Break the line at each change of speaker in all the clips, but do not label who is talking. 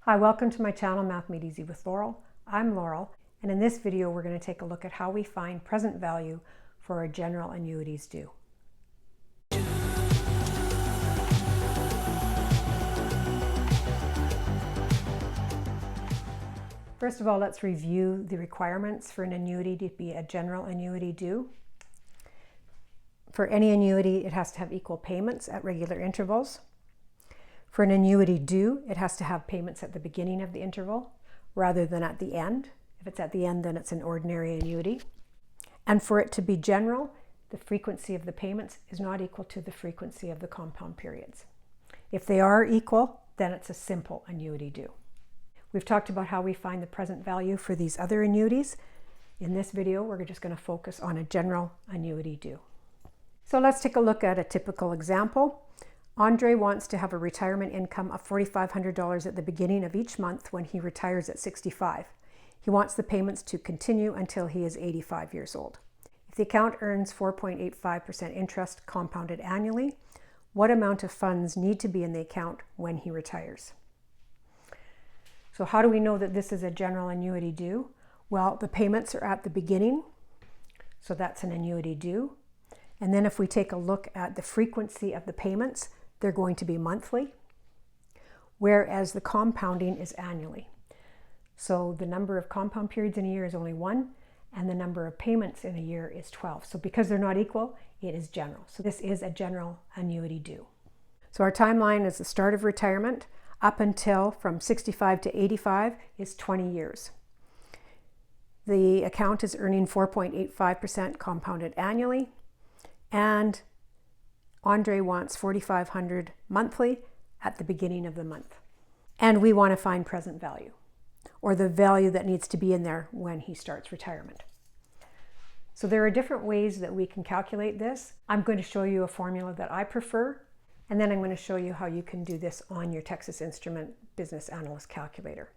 Hi, welcome to my channel, Math Made Easy with Laurel. I'm Laurel, and in this video we're going to take a look at how we find present value for our general annuities due. First of all, let's review the requirements for an annuity to be a general annuity due. For any annuity, it has to have equal payments at regular intervals. For an annuity due, it has to have payments at the beginning of the interval rather than at the end. If it's at the end, then it's an ordinary annuity. And for it to be general, the frequency of the payments is not equal to the frequency of the compound periods. If they are equal, then it's a simple annuity due. We've talked about how we find the present value for these other annuities. In this video, we're just going to focus on a general annuity due. So let's take a look at a typical example. Andre wants to have a retirement income of $4,500 at the beginning of each month when he retires at 65. He wants the payments to continue until he is 85 years old. If the account earns 4.85% interest compounded annually, what amount of funds need to be in the account when he retires? So how do we know that this is a general annuity due? Well, the payments are at the beginning, so that's an annuity due. And then if we take a look at the frequency of the payments, they're going to be monthly, whereas the compounding is annually. So the number of compound periods in a year is only 1, and the number of payments in a year is 12. So because they're not equal, it is general. So this is a general annuity due. So our timeline is the start of retirement up until from 65 to 85 is 20 years. The account is earning 4.85% compounded annually, and Andre wants $4,500 monthly at the beginning of the month. And we want to find present value, or the value that needs to be in there when he starts retirement. So there are different ways that we can calculate this. I'm going to show you a formula that I prefer, and then I'm going to show you how you can do this on your Texas Instrument Business Analyst calculator.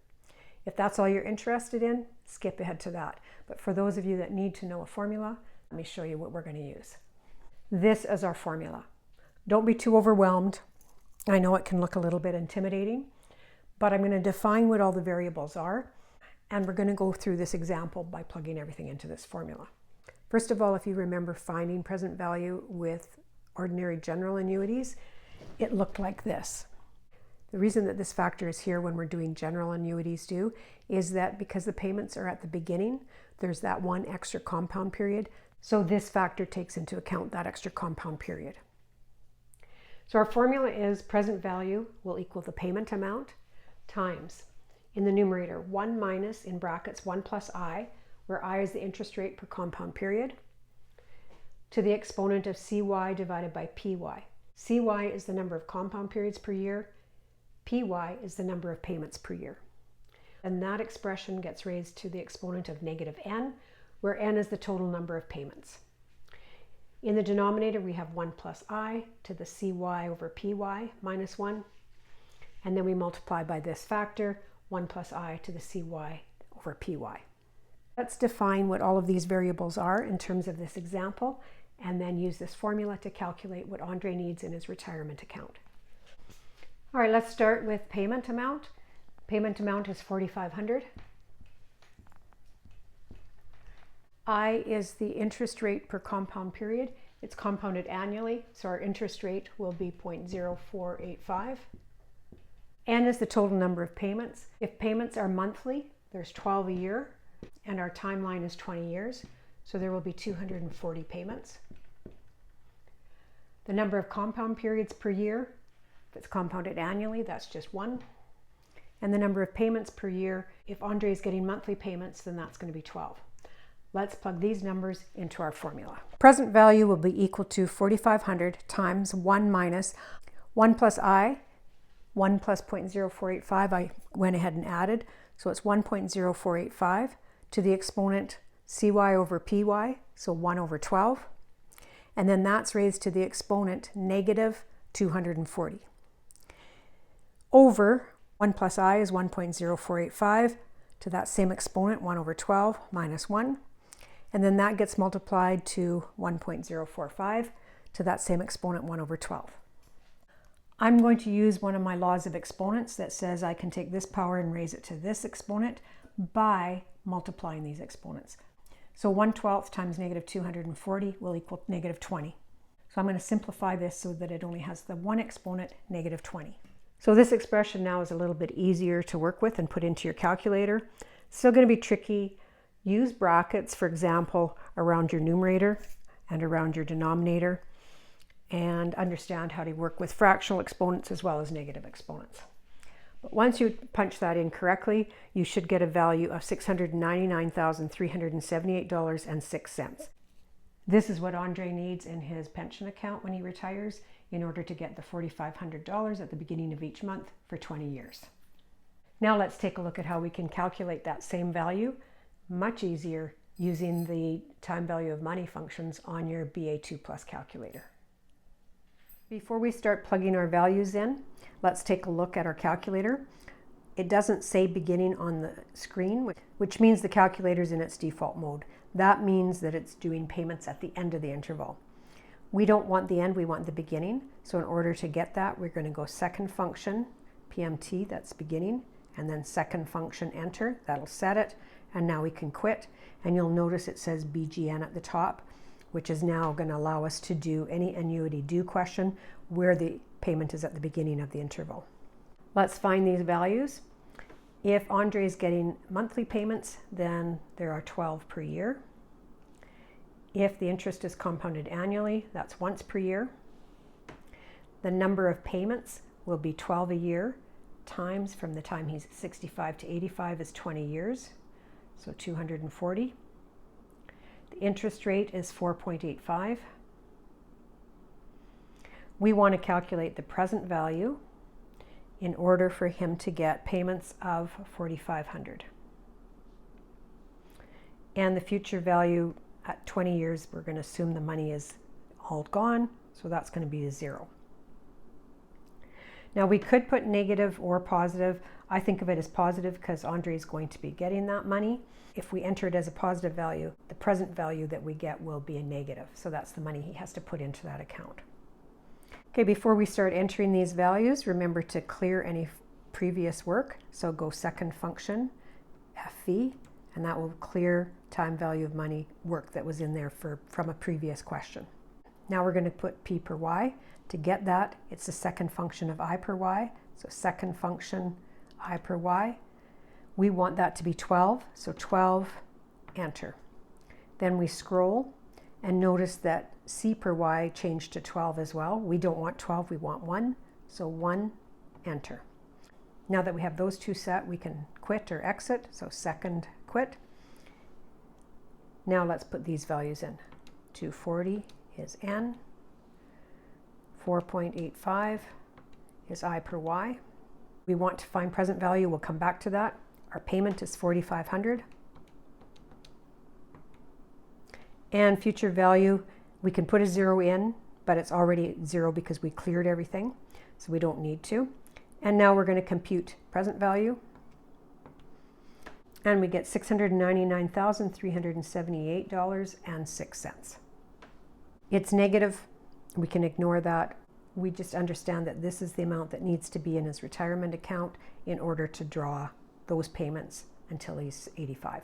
If that's all you're interested in, skip ahead to that. But for those of you that need to know a formula, let me show you what we're going to use. This is our formula. Don't be too overwhelmed. I know it can look a little bit intimidating, but I'm going to define what all the variables are, and we're going to go through this example by plugging everything into this formula. First of all, if you remember finding present value with ordinary general annuities, it looked like this. The reason that this factor is here when we're doing general annuities due is that because the payments are at the beginning, there's that one extra compound period. So this factor takes into account that extra compound period. So our formula is present value will equal the payment amount times, in the numerator, 1 minus, in brackets, 1 plus I, where I is the interest rate per compound period, to the exponent of CY divided by PY. CY is the number of compound periods per year. PY is the number of payments per year. And that expression gets raised to the exponent of negative n, where n is the total number of payments. In the denominator, we have 1 plus I to the CY over PY minus 1. And then we multiply by this factor, 1 plus I to the CY over PY. Let's define what all of these variables are in terms of this example, and then use this formula to calculate what Andre needs in his retirement account. All right, let's start with payment amount. Payment amount is $4,500. I is the interest rate per compound period. It's compounded annually, so our interest rate will be 0.0485. N is the total number of payments. If payments are monthly, there's 12 a year, and our timeline is 20 years, so there will be 240 payments. The number of compound periods per year, if it's compounded annually, that's just 1. And the number of payments per year, if Andre is getting monthly payments, then that's going to be 12. Let's plug these numbers into our formula. Present value will be equal to 4,500 times 1 minus 1 plus I, 1 plus 0.0485, I went ahead and added, so it's 1.0485 to the exponent CY over PY, so 1 over 12. And then that's raised to the exponent negative 240. Over 1 plus I is 1.0485 to that same exponent, 1 over 12 minus 1. And then that gets multiplied to 1.045 to that same exponent, 1 over 12. I'm going to use one of my laws of exponents that says I can take this power and raise it to this exponent by multiplying these exponents. So 1/12 times negative 240 will equal negative 20. So I'm going to simplify this so that it only has the one exponent, negative 20. So this expression now is a little bit easier to work with and put into your calculator. Still going to be tricky. Use brackets, for example, around your numerator and around your denominator, and understand how to work with fractional exponents as well as negative exponents. But once you punch that in correctly, you should get a value of $699,378.06. This is what Andre needs in his pension account when he retires in order to get the $4,500 at the beginning of each month for 20 years. Now let's take a look at how we can calculate that same value, much easier, using the time value of money functions on your BA2 Plus calculator. Before we start plugging our values in, let's take a look at our calculator. It doesn't say beginning on the screen, which means the calculator is in its default mode. That means that it's doing payments at the end of the interval. We don't want the end, we want the beginning. So in order to get that, we're going to go second function, PMT, that's beginning, and then second function, enter, that'll set it. And now we can quit. And you'll notice it says BGN at the top, which is now going to allow us to do any annuity due question where the payment is at the beginning of the interval. Let's find these values. If Andre is getting monthly payments, then there are 12 per year. If the interest is compounded annually, that's once per year. The number of payments will be 12 a year times from the time he's 65 to 85 is 20 years, so 240. The interest rate is 4.85. We want to calculate the present value in order for him to get payments of $4,500. And the future value at 20 years, we're going to assume the money is all gone, so that's going to be a 0. Now we could put negative or positive. I think of it as positive because Andre is going to be getting that money. If we enter it as a positive value, the present value that we get will be a negative. So that's the money he has to put into that account. Okay, before we start entering these values, remember to clear any previous work. So go second function, FV, and that will clear time value of money work that was in there from a previous question. Now we're going to put P per Y. To get that, it's the second function of I per Y. So second function, I per Y. We want that to be 12, so 12, enter. Then we scroll and notice that C per Y changed to 12 as well. We don't want 12, we want 1, so 1, enter. Now that we have those two set, we can quit or exit, so second, quit. Now let's put these values in. 240 is N, 4.85 is I per Y. We want to find present value, we'll come back to that. Our payment is $4,500. And future value, we can put a 0 in, but it's already 0 because we cleared everything, so we don't need to. And now we're going to compute present value. And we get $699,378.06. It's negative. We can ignore that. We just understand that this is the amount that needs to be in his retirement account in order to draw those payments until he's 85.